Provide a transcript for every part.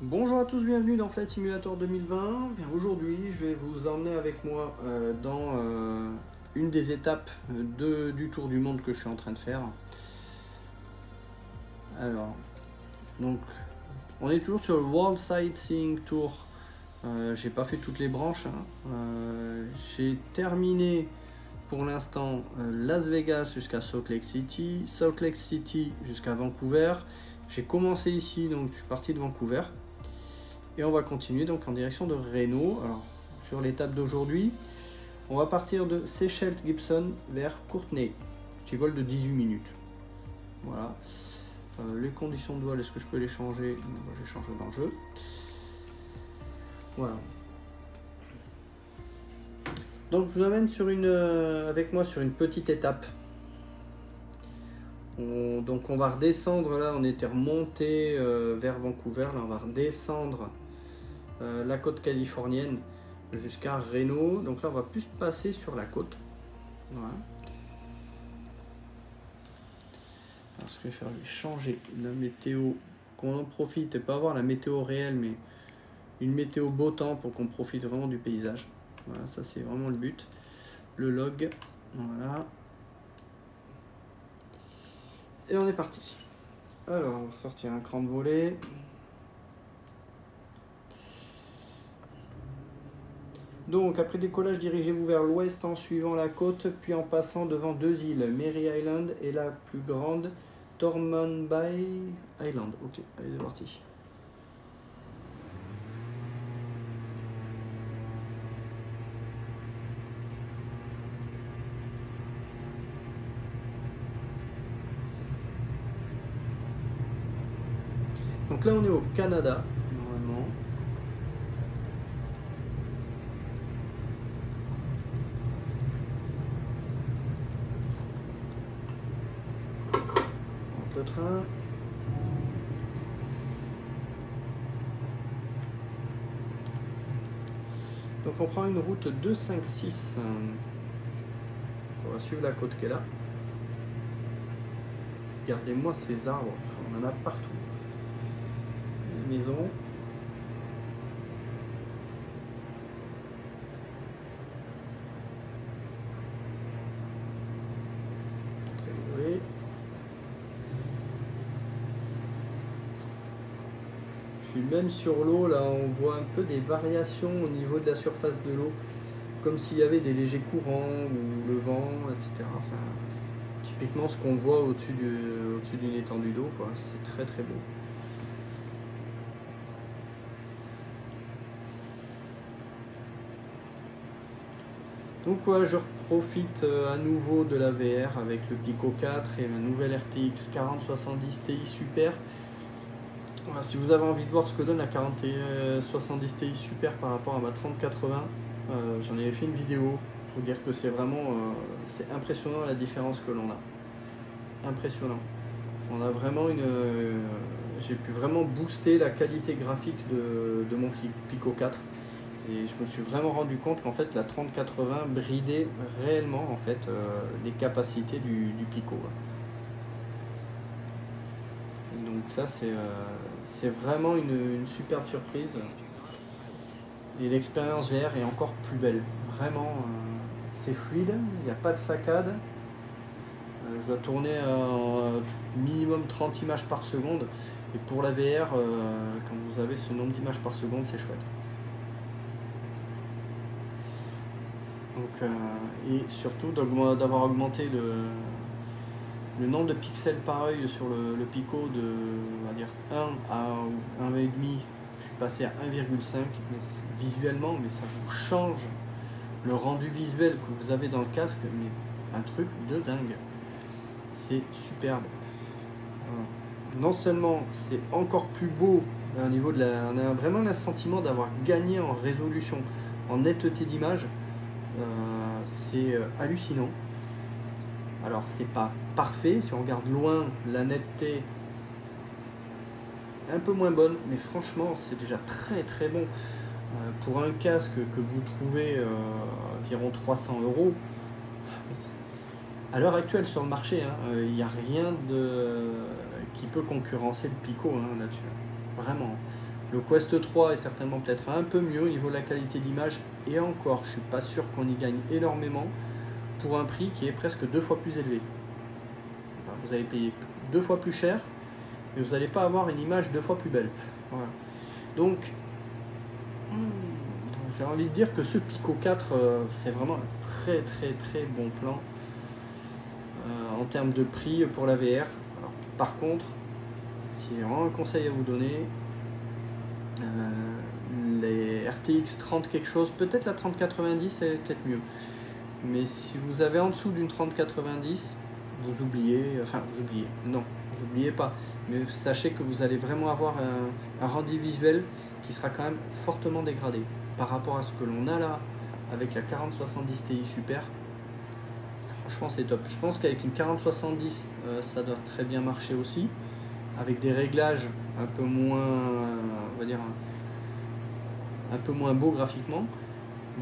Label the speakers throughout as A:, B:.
A: Bonjour à tous, bienvenue dans Flight Simulator 2020. Bien, aujourd'hui, je vais vous emmener avec moi dans une des étapes du tour du monde que je suis en train de faire. Alors, donc, on est toujours sur le World Sightseeing Tour. J'ai pas fait toutes les branches. J'ai terminé pour l'instant Las Vegas jusqu'à Salt Lake City jusqu'à Vancouver. J'ai commencé ici, donc je suis parti de Vancouver. Et on va continuer donc en direction de Reno. Alors, sur l'étape d'aujourd'hui, on va partir de Seychelles Gibson vers Courtenay. Petit vol de 18 minutes. Voilà. Les conditions de vol, est-ce que je peux les changer? J'ai changé dans le jeu. Voilà. Donc, je vous amène sur avec moi sur une petite étape. Donc, on va redescendre. Là, on était remonté vers Vancouver. Là, on va redescendre la côte californienne jusqu'à Reno. Donc là on va plus passer sur la côte. Voilà. Alors ce que je vais faire, je vais changer la météo, qu'on en profite et pas avoir la météo réelle mais une météo beau temps pour qu'on profite vraiment du paysage. Voilà, ça c'est vraiment le but. Le log, voilà. Et on est parti. Alors on va sortir un cran de volée. Donc, après décollage, dirigez-vous vers l'ouest en suivant la côte, puis en passant devant deux îles, Mary Island et la plus grande, Tormund Bay Island. Ok, allez, c'est parti. Donc là, on est au Canada, normalement. Le train. Donc on prend une route 256. On va suivre la côte qui est là. Regardez-moi ces arbres, on en a partout. Les maisons. Très élevé. Puis même sur l'eau, là, on voit un peu des variations au niveau de la surface de l'eau, comme s'il y avait des légers courants ou le vent, etc. Enfin, typiquement ce qu'on voit au-dessus d'une étendue d'eau, quoi. C'est très très beau. Donc ouais, je profite à nouveau de la VR avec le Pico 4 et ma nouvelle RTX 4070 Ti Super. Voilà, si vous avez envie de voir ce que donne la 4070 Ti Super par rapport à ma 3080, j'en avais fait une vidéo pour dire que c'est vraiment c'est impressionnant la différence que l'on a. Impressionnant. On a vraiment j'ai pu vraiment booster la qualité graphique de mon Pico 4 et je me suis vraiment rendu compte qu'en fait la 3080 bridait réellement en fait les capacités du Pico. Donc ça c'est vraiment une superbe surprise et l'expérience VR est encore plus belle. Vraiment c'est fluide, il n'y a pas de saccade. Je dois tourner minimum 30 images par seconde et pour la VR quand vous avez ce nombre d'images par seconde c'est chouette. Donc, et surtout d'avoir augmenté le nombre de pixels par œil sur le Pico de on va dire 1 à 1,5, je suis passé à 1,5 visuellement, mais ça vous change le rendu visuel que vous avez dans le casque, mais un truc de dingue. C'est superbe. Non seulement c'est encore plus beau au niveau de on a vraiment le sentiment d'avoir gagné en résolution, en netteté d'image. C'est hallucinant. Alors c'est pas parfait, si on regarde loin la netteté un peu moins bonne, mais franchement c'est déjà très très bon pour un casque que vous trouvez environ 300 €. À l'heure actuelle sur le marché, il n'y a rien qui peut concurrencer le Pico là-dessus, vraiment. Le Quest 3 est certainement peut-être un peu mieux au niveau de la qualité d'image, et encore, je suis pas sûr qu'on y gagne énormément pour un prix qui est presque 2 fois plus élevé. Enfin, vous allez payer 2 fois plus cher, mais vous n'allez pas avoir une image 2 fois plus belle. Voilà. Donc, j'ai envie de dire que ce Pico 4, c'est vraiment un très très très bon plan en termes de prix pour la VR. Alors, par contre, si j'ai vraiment un conseil à vous donner, les RTX 30 quelque chose, peut-être la 3090 c'est peut-être mieux. Mais si vous avez en dessous d'une 3090, vous oubliez, non, vous oubliez pas. Mais sachez que vous allez vraiment avoir un rendu visuel qui sera quand même fortement dégradé par rapport à ce que l'on a là avec la 4070 Ti Super. Franchement, c'est top. Je pense qu'avec une 4070, ça doit très bien marcher aussi, avec des réglages un peu moins, on va dire, un peu moins beau graphiquement,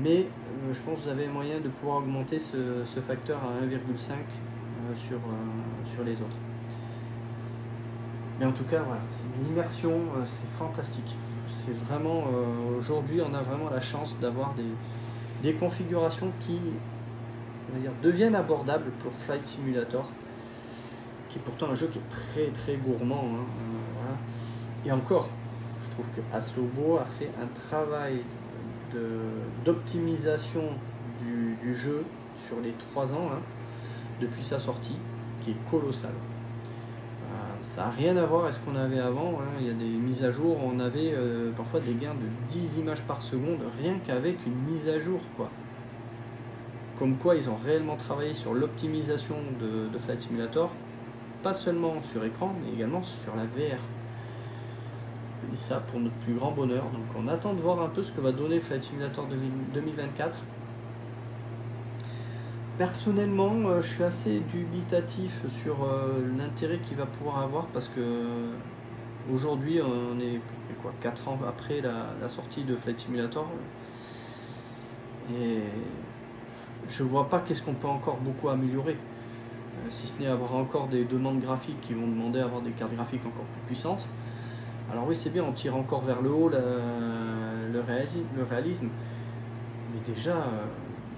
A: mais je pense que vous avez moyen de pouvoir augmenter ce facteur à 1,5 sur les autres. Mais en tout cas, voilà, l'immersion, c'est fantastique. C'est vraiment, aujourd'hui, on a vraiment la chance d'avoir des configurations qui, on va dire, deviennent abordables pour Flight Simulator, qui est pourtant un jeu qui est très très gourmand. Hein, voilà. Et encore, je trouve que Asobo a fait un travail d'optimisation du jeu sur les 3 ans, hein, depuis sa sortie, qui est colossal. Ça n'a rien à voir avec ce qu'on avait avant, hein. Il y a des mises à jour, on avait parfois des gains de 10 images par seconde, rien qu'avec une mise à jour, quoi. Comme quoi ils ont réellement travaillé sur l'optimisation de Flight Simulator, pas seulement sur écran, mais également sur la VR. Et ça pour notre plus grand bonheur. Donc on attend de voir un peu ce que va donner Flight Simulator 2024. Personnellement, je suis assez dubitatif sur l'intérêt qu'il va pouvoir avoir, parce que aujourd'hui on est quoi, 4 ans après la sortie de Flight Simulator, et je vois pas qu'est-ce qu'on peut encore beaucoup améliorer, si ce n'est avoir encore des demandes graphiques qui vont demander à avoir des cartes graphiques encore plus puissantes. Alors oui, c'est bien, on tire encore vers le haut le réalisme, mais déjà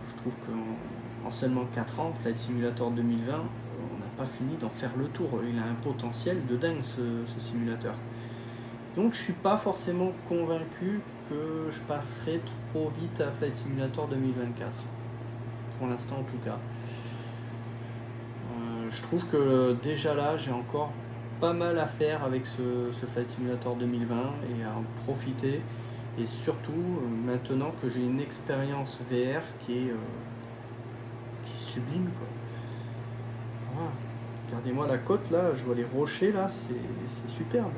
A: je trouve qu'en seulement 4 ans, Flight Simulator 2020, on n'a pas fini d'en faire le tour. Il a un potentiel de dingue, ce simulateur. Donc je suis pas forcément convaincu que je passerai trop vite à Flight Simulator 2024. Pour l'instant en tout cas. Je trouve que déjà là, j'ai encore pas mal à faire avec ce Flight Simulator 2020 et à en profiter. Et surtout, maintenant que j'ai une expérience VR qui est sublime, quoi. Voilà. Regardez-moi la côte là, je vois les rochers là, c'est superbe.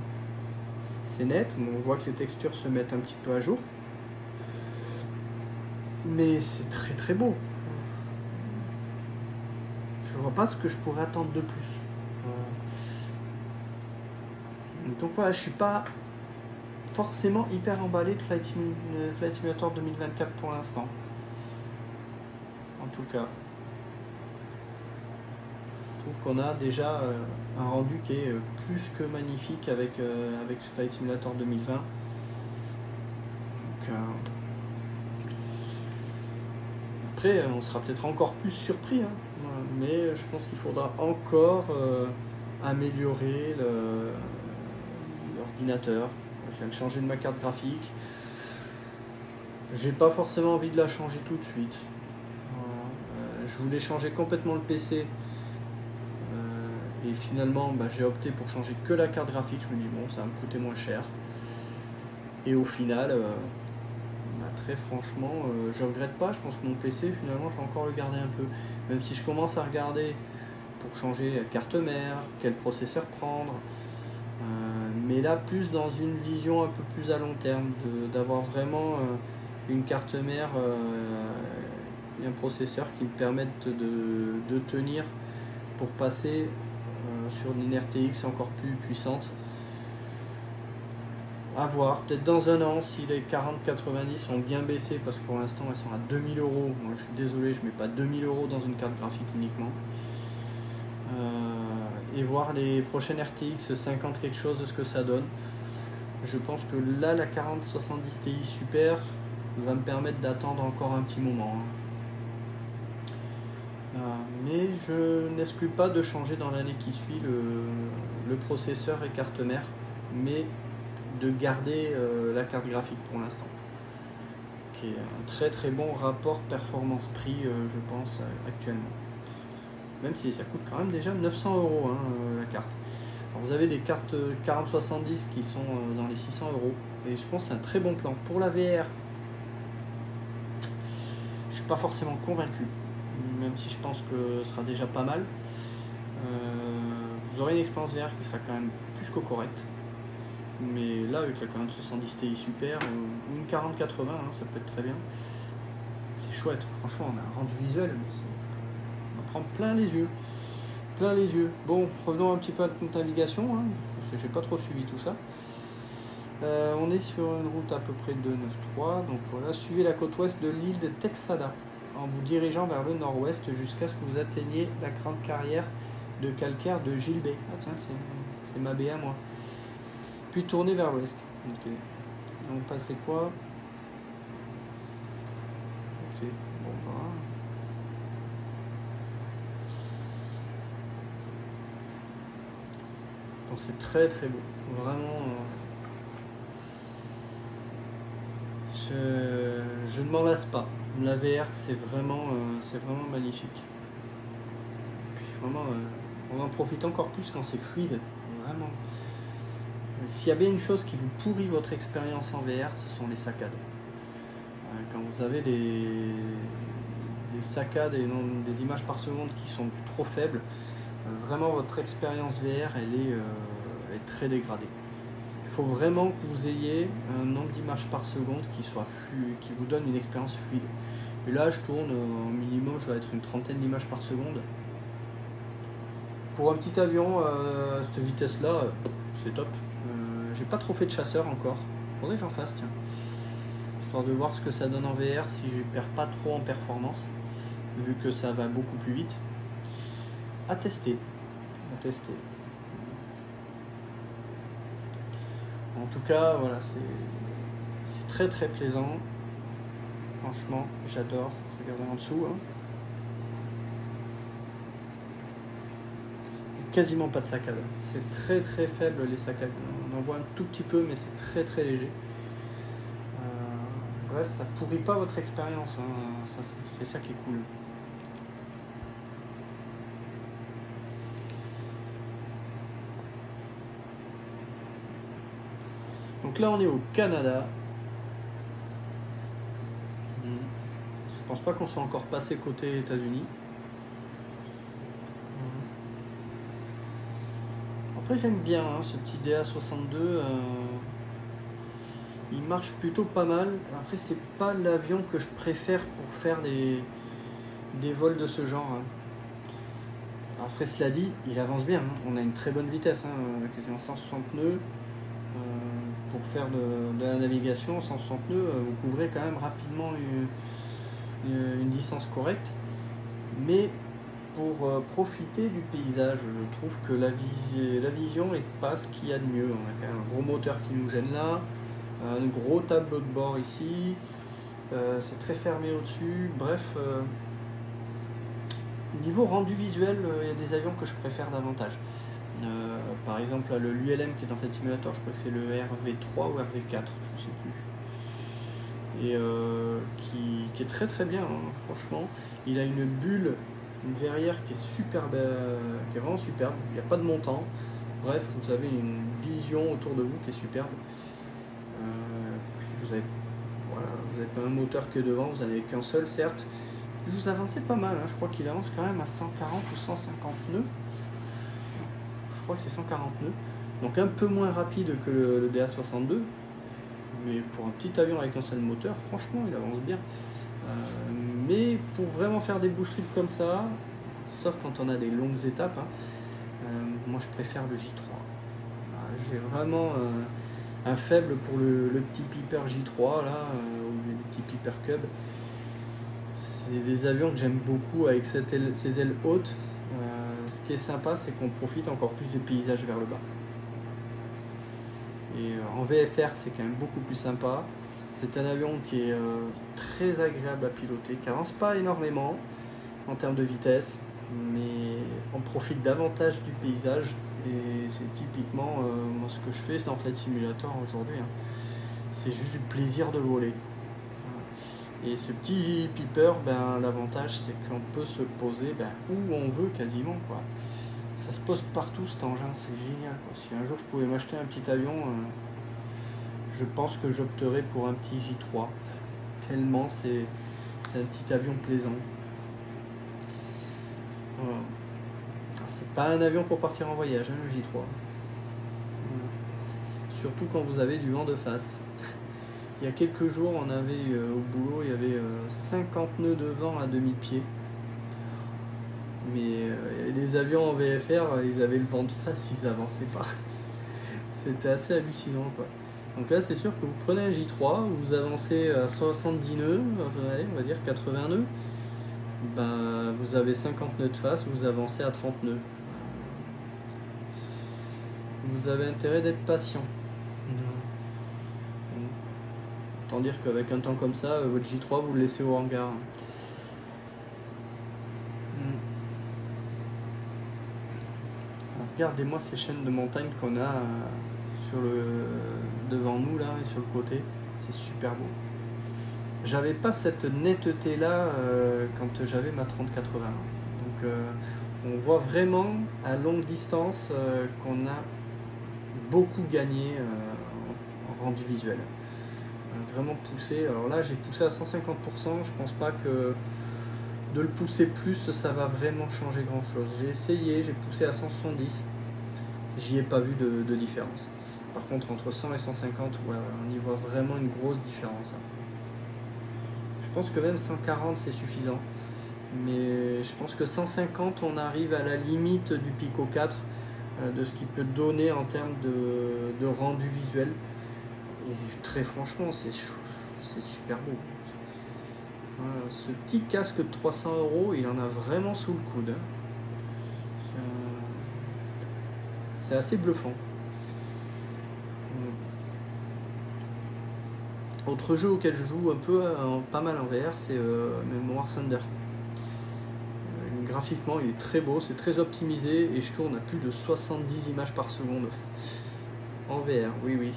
A: C'est net, on voit que les textures se mettent un petit peu à jour. Mais c'est très très beau. Je vois pas ce que je pourrais attendre de plus. Donc voilà, je suis pas forcément hyper emballé de Flight Simulator 2024 pour l'instant. En tout cas, je trouve qu'on a déjà un rendu qui est plus que magnifique avec Flight Simulator 2020. Donc, après, on sera peut-être encore plus surpris, hein, mais je pense qu'il faudra encore améliorer l'ordinateur. Je viens de changer de ma carte graphique. J'ai pas forcément envie de la changer tout de suite. Je voulais changer complètement le PC. Et finalement, j'ai opté pour changer que la carte graphique. Je me dis, bon, ça va me coûter moins cher. Et au final, très franchement, je regrette pas. Je pense que mon PC, finalement, je vais encore le garder un peu. Même si je commence à regarder pour changer la carte mère, quel processeur prendre. Mais là, plus dans une vision un peu plus à long terme, d'avoir vraiment une carte mère et un processeur qui me permettent de tenir pour passer sur une RTX encore plus puissante. À voir, peut-être dans un an, si les 40-90 sont bien baissées, parce que pour l'instant elles sont à 2000 €. Moi je suis désolé, je mets pas 2000 € dans une carte graphique uniquement. Et voir les prochaines RTX 50 quelque chose de ce que ça donne. Je pense que là, la 4070 Ti Super va me permettre d'attendre encore un petit moment. Mais je n'exclus pas de changer dans l'année qui suit le processeur et carte mère, mais de garder la carte graphique pour l'instant, qui est un très très bon rapport performance-prix, je pense, actuellement. Même si ça coûte quand même déjà 900 euros la carte. Alors vous avez des cartes 4070 qui sont dans les 600 euros, et je pense que c'est un très bon plan. Pour la VR, je suis pas forcément convaincu, même si je pense que ce sera déjà pas mal. Vous aurez une expérience VR qui sera quand même plus que correcte. Mais là, avec la 4070 Ti Super ou une 4080, ça peut être très bien. C'est chouette, franchement, on a un rendu visuel, on en prend plein les yeux. Plein les yeux. Bon, revenons un petit peu à notre navigation, parce que j'ai pas trop suivi tout ça. On est sur une route à peu près de 293, donc voilà, suivez la côte ouest de l'île de Texada en vous dirigeant vers le nord-ouest jusqu'à ce que vous atteigniez la grande carrière de calcaire de Gilbey. Ah tiens, c'est ma baie à moi. Puis tournez vers l'ouest. Okay. Donc passez quoi? Ok, bon voilà. Donc c'est très très beau, vraiment. Je ne m'en lasse pas. La VR c'est vraiment magnifique. Puis vraiment, on en profite encore plus quand c'est fluide, vraiment. S'il y a bien une chose qui vous pourrit votre expérience en VR, ce sont les saccades. Quand vous avez des saccades et des images par seconde qui sont trop faibles, vraiment votre expérience VR elle est très dégradée. Il faut vraiment que vous ayez un nombre d'images par seconde qui vous donne une expérience fluide. Et là je tourne au minimum, je vais être une trentaine d'images par seconde. Pour un petit avion à cette vitesse là, c'est top. J'ai pas trop fait de chasseur encore, faudrait que j'en fasse, tiens, histoire de voir ce que ça donne en VR si je perds pas trop en performance, vu que ça va beaucoup plus vite. À tester. En tout cas, voilà, c'est très très plaisant. Franchement, j'adore. Regardez en dessous. Quasiment pas de saccades. C'est très très faible les saccades. On en voit un tout petit peu, mais c'est très très léger. Bref, ça pourrit pas votre expérience. C'est ça qui est cool. Donc là, on est au Canada. Je pense pas qu'on soit encore passé côté États-Unis. Après, j'aime bien ce petit DA62. Il marche plutôt pas mal. Après, c'est pas l'avion que je préfère pour faire des vols de ce genre. Après, cela dit, il avance bien. On a une très bonne vitesse, quasiment 160 nœuds. Pour faire de la navigation, 160 nœuds, vous couvrez quand même rapidement une distance correcte. Mais pour profiter du paysage, je trouve que la vision n'est pas ce qu'il y a de mieux. On a quand même un gros moteur qui nous gêne là, un gros tableau de bord ici, c'est très fermé au-dessus. Bref, niveau rendu visuel, il y a des avions que je préfère davantage. Par exemple, l'ULM qui est en fait simulateur, je crois que c'est le RV3 ou RV4, je ne sais plus. Et qui est très très bien, franchement. Il a une bulle, une verrière qui est superbe, qui est vraiment superbe. Il n'y a pas de montant. Bref, vous avez une vision autour de vous qui est superbe. Puis vous avez pas un moteur que devant, vous n'avez qu'un seul, certes. Vous avancez pas mal, je crois qu'il avance quand même à 140 ou 150 nœuds. Je crois que c'est 140 nœuds. Donc un peu moins rapide que le DA62. Mais pour un petit avion avec un seul moteur, franchement, il avance bien. Mais pour vraiment faire des bush trips comme ça, sauf quand on a des longues étapes, moi je préfère le J3. J'ai vraiment un faible pour le petit Piper J3 là, ou le petit Piper Cub. C'est des avions que j'aime beaucoup avec ces ailes hautes. Ce qui est sympa, c'est qu'on profite encore plus du paysage vers le bas. Et en VFR, c'est quand même beaucoup plus sympa. C'est un avion qui est très agréable à piloter, qui avance pas énormément en termes de vitesse, mais on profite davantage du paysage. Et c'est typiquement moi, ce que je fais dans Flight Simulator aujourd'hui. Hein. C'est juste du plaisir de voler. Et ce petit Piper, ben, l'avantage c'est qu'on peut se poser où on veut quasiment, quoi. Ça se pose partout cet engin, c'est génial, quoi. Si un jour je pouvais m'acheter un petit avion, je pense que j'opterais pour un petit J3. Tellement c'est un petit avion plaisant. Voilà. C'est pas un avion pour partir en voyage, hein, le J3. Voilà. Surtout quand vous avez du vent de face. Il y a quelques jours, on avait au boulot, il y avait 50 nœuds de vent à demi-pied. Mais il y avait des avions en VFR, ils avaient le vent de face, ils avançaient pas. C'était assez hallucinant, quoi. Donc là, c'est sûr que vous prenez un J3, vous avancez à 70 nœuds, allez, on va dire 80 nœuds. Ben, vous avez 50 nœuds de face, vous avancez à 30 nœuds. Vous avez intérêt d'être patient. Autant dire qu'avec un temps comme ça, votre J3, vous le laissez au hangar. Regardez-moi ces chaînes de montagnes qu'on a devant nous là et sur le côté, c'est super beau. J'avais pas cette netteté là quand j'avais ma 3080. Donc on voit vraiment à longue distance qu'on a beaucoup gagné en rendu visuel. Vraiment poussé. Alors là j'ai poussé à 150%, je pense pas que de le pousser plus ça va vraiment changer grand chose. J'ai essayé, j'ai poussé à 170, j'y ai pas vu de différence. Par contre entre 100 et 150, ouais, on y voit vraiment une grosse différence. Je pense que même 140 c'est suffisant, mais je pense que 150 on arrive à la limite du Pico 4 de ce qu'il peut donner en termes de rendu visuel. Et très franchement c'est super beau. Voilà, ce petit casque de 300 €, il en a vraiment sous le coude. C'est assez bluffant. Autre jeu auquel je joue un peu, pas mal en VR, c'est War Thunder. Graphiquement, il est très beau, c'est très optimisé et je tourne à plus de 70 images par seconde. En VR, oui, oui.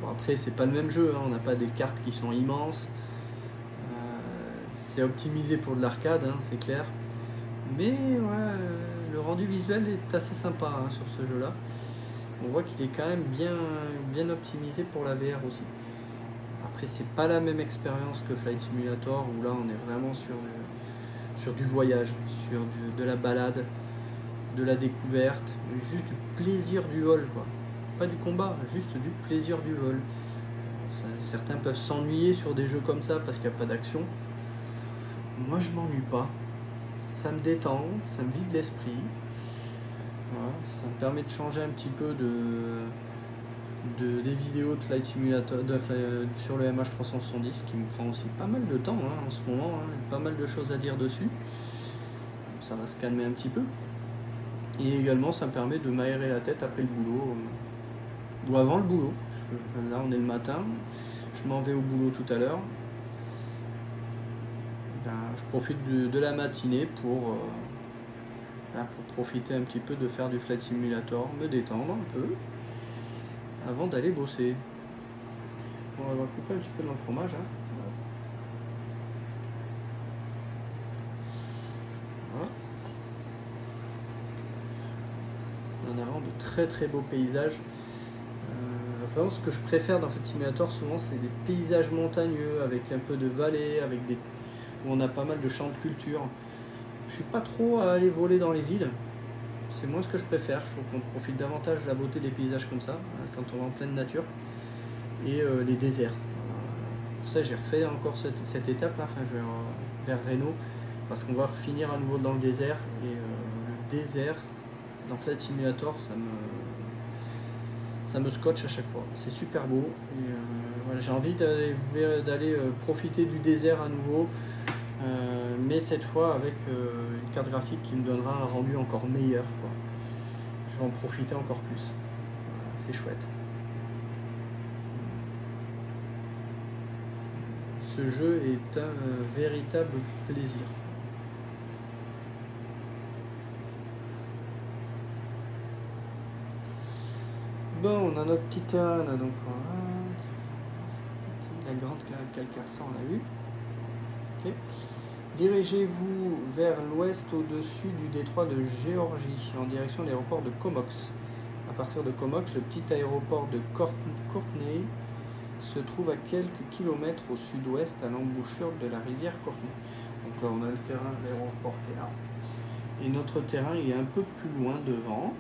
A: Bon, après, c'est pas le même jeu, hein, on n'a pas des cartes qui sont immenses. C'est optimisé pour de l'arcade, hein, c'est clair. Mais ouais, le rendu visuel est assez sympa hein, sur ce jeu-là. On voit qu'il est quand même bien optimisé pour la VR aussi. Après, c'est pas la même expérience que Flight Simulator où là on est vraiment sur du voyage, sur de la balade, de la découverte, juste du plaisir du vol, quoi. Pas du combat, juste du plaisir du vol. Certains peuvent s'ennuyer sur des jeux comme ça parce qu'il n'y a pas d'action. Moi je m'ennuie pas, ça me détend, ça me vide l'esprit, voilà, ça me permet de changer un petit peu des vidéos de Flight Simulator sur le MH370 qui me prend aussi pas mal de temps hein, en ce moment, hein, pas mal de choses à dire dessus, ça va se calmer un petit peu, et également ça me permet de m'aérer la tête après le boulot, ou avant le boulot, parce que là on est le matin, je m'en vais au boulot tout à l'heure. Je profite de la matinée pour profiter un petit peu de faire du Flight Simulator, me détendre un peu avant d'aller bosser. Bon, on va couper un petit peu dans le fromage. Hein. Voilà. On a vraiment de très très beaux paysages. Vraiment, ce que je préfère dans Flight Simulator, souvent, c'est des paysages montagneux avec un peu de vallées, où on a pas mal de champs de culture. Je suis pas trop à aller voler dans les villes, c'est moins ce que je préfère. Je trouve qu'on profite davantage de la beauté des paysages comme ça, quand on va en pleine nature, et les déserts. Pour ça j'ai refait encore cette étape là, enfin je vais vers Reno, parce qu'on va finir à nouveau dans le désert, et le désert dans Flight Simulator ça me scotche à chaque fois, c'est super beau, et voilà, j'ai envie d'aller profiter du désert à nouveau, mais cette fois avec une carte graphique qui me donnera un rendu encore meilleur, quoi. Je vais en profiter encore plus, c'est chouette. ce jeu est un véritable plaisir. Bon, on a notre petit terrain là, donc voilà. La grande calcaire, ça on l'a vu. Okay. Dirigez-vous vers l'ouest au-dessus du détroit de Géorgie, en direction de l'aéroport de Comox. À partir de Comox, le petit aéroport de Courtenay se trouve à quelques kilomètres au sud-ouest à l'embouchure de la rivière Courtenay. Donc là on a le terrain, l'aéroport qui est là. Et notre terrain est un peu plus loin devant.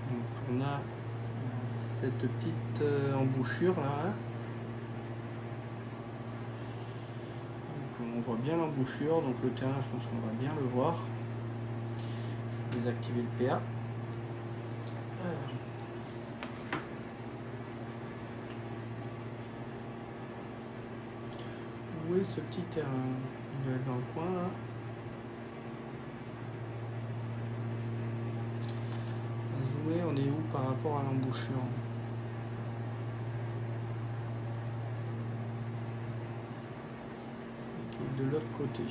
A: Donc on a cette petite embouchure là. Donc on voit bien l'embouchure, donc le terrain je pense qu'on va bien le voir. Je vais désactiver le PA. Alors. Où est ce petit terrain? Il doit être dans le coin là. On est où par rapport à l'embouchure? Okay, de l'autre côté.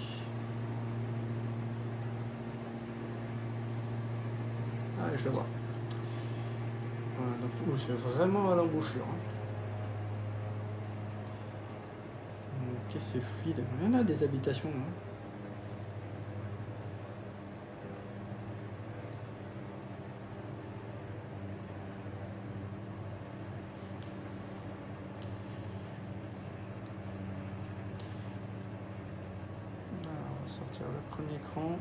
A: Ah, je le vois. Voilà, donc c'est vraiment à l'embouchure. Ok, c'est fluide. Il y en a des habitations. Hein. Sortir le premier écran.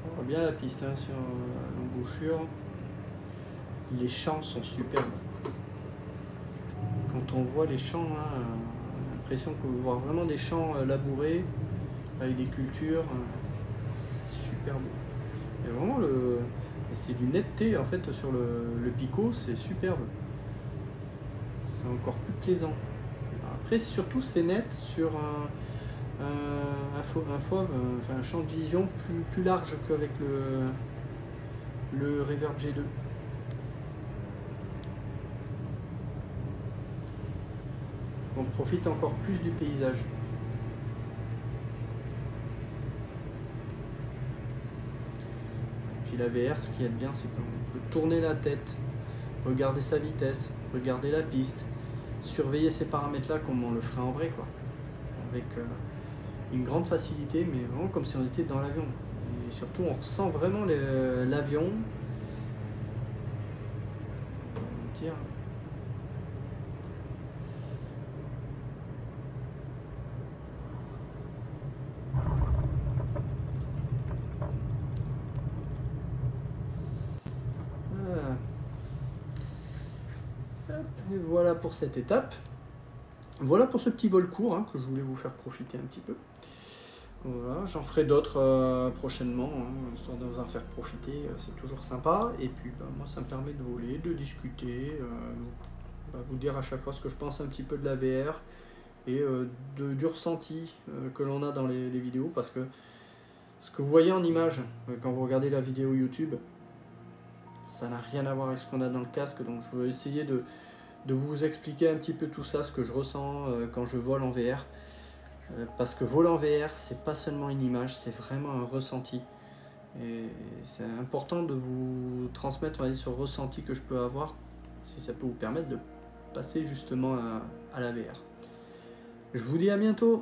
A: On voit bien la piste hein, sur l'embouchure. Les champs sont superbes. Quand on voit les champs, hein, on a l'impression qu'on voit vraiment des champs labourés avec des cultures. Super beau. Et vraiment c'est d'une netteté en fait sur le Pico, c'est superbe. C'est encore plus plaisant. Après surtout c'est net sur un fauve, enfin un champ de vision plus large qu'avec le Reverb G2. On profite encore plus du paysage. Puis la VR, ce qui est bien, c'est qu'on peut tourner la tête, regarder sa vitesse, regarder la piste, surveiller ces paramètres-là comme on le ferait en vrai, quoi. Avec une grande facilité, mais vraiment comme si on était dans l'avion. Et surtout, on ressent vraiment l'avion. Tiens. Et voilà pour cette étape. Voilà pour ce petit vol court hein, que je voulais vous faire profiter un petit peu. Voilà, j'en ferai d'autres prochainement, hein, histoire de vous en faire profiter, c'est toujours sympa. Et puis moi ça me permet de voler, de discuter, vous dire à chaque fois ce que je pense un petit peu de la VR et du ressenti que l'on a dans les vidéos, parce que ce que vous voyez en image quand vous regardez la vidéo YouTube, ça n'a rien à voir avec ce qu'on a dans le casque, donc je vais essayer de vous expliquer un petit peu tout ça, ce que je ressens quand je vole en VR. Parce que voler en VR, c'est pas seulement une image, c'est vraiment un ressenti. Et c'est important de vous transmettre ce ressenti que je peux avoir, si ça peut vous permettre de passer justement à la VR. Je vous dis à bientôt.